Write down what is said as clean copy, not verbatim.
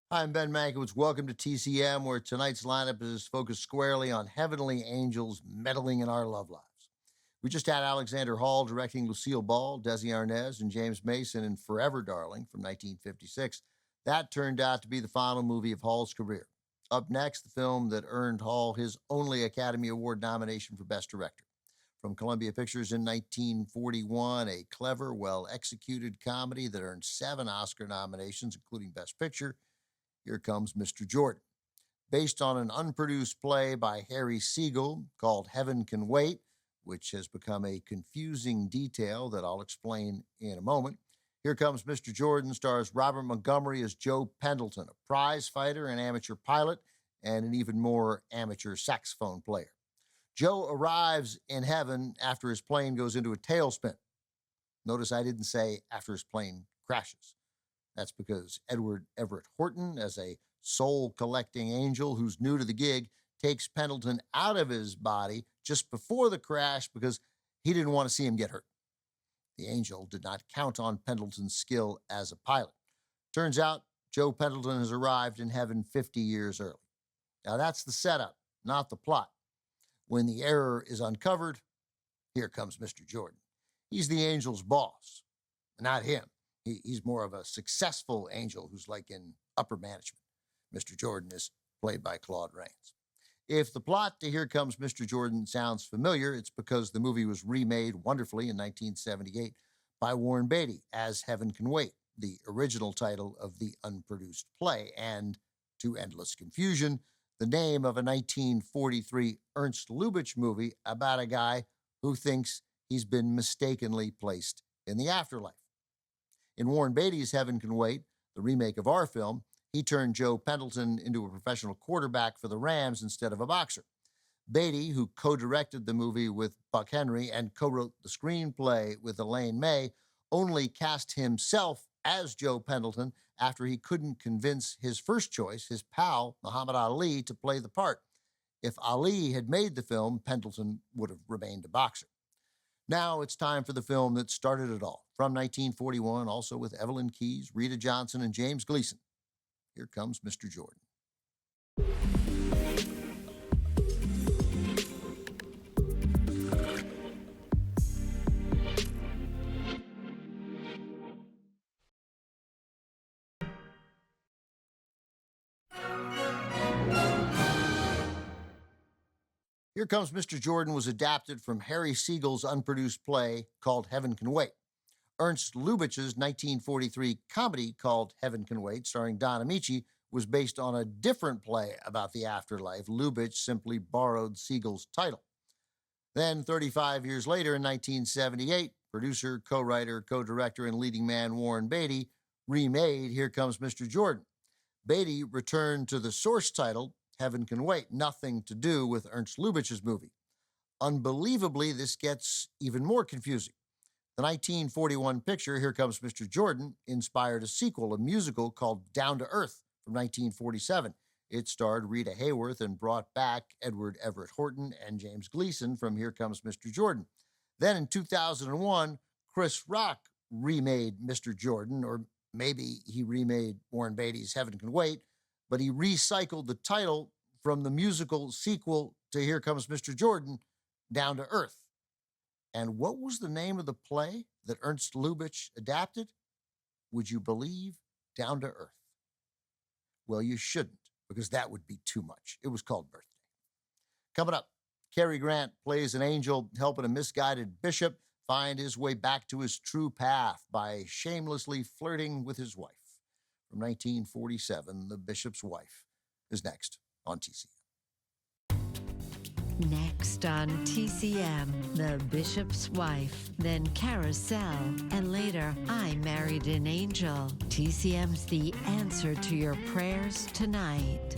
I'm Ben Mankiewicz. Welcome to TCM, where tonight's lineup is focused squarely on heavenly angels meddling in our love lives. We just had Alexander Hall directing Lucille Ball, Desi Arnaz, and James Mason in Forever Darling from 1956. That turned out to be the final movie of Hall's career. Up next, the film that earned Hall his only Academy Award nomination for Best Director. From Columbia Pictures in 1941, a clever, well-executed comedy that earned 7 Oscar nominations, including Best Picture. Here Comes Mr. Jordan. Based on an unproduced play by Harry Siegel called Heaven Can Wait, which has become a confusing detail that I'll explain in a moment. Here Comes Mr. Jordan stars Robert Montgomery as Joe Pendleton, a prize fighter, an amateur pilot, and an even more amateur saxophone player. Joe arrives in heaven after his plane goes into a tailspin. Notice I didn't say after his plane crashes. That's because Edward Everett Horton, as a soul-collecting angel who's new to the gig, takes Pendleton out of his body just before the crash because he didn't want to see him get hurt. The angel did not count on Pendleton's skill as a pilot. Turns out Joe Pendleton has arrived in heaven 50 years early. Now that's the setup, not the plot. When the error is uncovered, here comes Mr. Jordan. He's the angel's boss, not him. He's more of a successful angel who's like in upper management. Mr. Jordan is played by Claude Rains. If the plot to Here Comes Mr. Jordan sounds familiar, it's because the movie was remade wonderfully in 1978 by Warren Beatty as Heaven Can Wait, the original title of the unproduced play, and, to endless confusion, the name of a 1943 Ernst Lubitsch movie about a guy who thinks he's been mistakenly placed in the afterlife. In Warren Beatty's Heaven Can Wait, the remake of our film, he turned Joe Pendleton into a professional quarterback for the Rams instead of a boxer. Beatty, who co-directed the movie with Buck Henry and co-wrote the screenplay with Elaine May, only cast himself as Joe Pendleton after he couldn't convince his first choice, his pal, Muhammad Ali, to play the part. If Ali had made the film, Pendleton would have remained a boxer. Now it's time for the film that started it all. From 1941, also with Evelyn Keyes, Rita Johnson, and James Gleason. Here Comes Mr. Jordan. Here Comes Mr. Jordan was adapted from Harry Siegel's unproduced play called Heaven Can Wait. Ernst Lubitsch's 1943 comedy called Heaven Can Wait, starring Don Amici, was based on a different play about the afterlife. Lubitsch simply borrowed Siegel's title. Then, 35 years later, in 1978, producer, co-writer, co-director, and leading man Warren Beatty remade Here Comes Mr. Jordan. Beatty returned to the source title, Heaven Can Wait, nothing to do with Ernst Lubitsch's movie. Unbelievably, this gets even more confusing. The 1941 picture, Here Comes Mr. Jordan, inspired a sequel, a musical called Down to Earth from 1947. It starred Rita Hayworth and brought back Edward Everett Horton and James Gleason from Here Comes Mr. Jordan. Then in 2001, Chris Rock remade Mr. Jordan, or maybe he remade Warren Beatty's Heaven Can Wait, but he recycled the title from the musical sequel to Here Comes Mr. Jordan, Down to Earth. And what was the name of the play that Ernst Lubitsch adapted? Would you believe? Down to Earth. Well, you shouldn't, because that would be too much. It was called Birthday. Coming up, Cary Grant plays an angel helping a misguided bishop find his way back to his true path by shamelessly flirting with his wife. From 1947, The Bishop's Wife is next on TCM. Next on TCM, The Bishop's Wife, then Carousel, and later, I Married an Angel. TCM's the answer to your prayers tonight.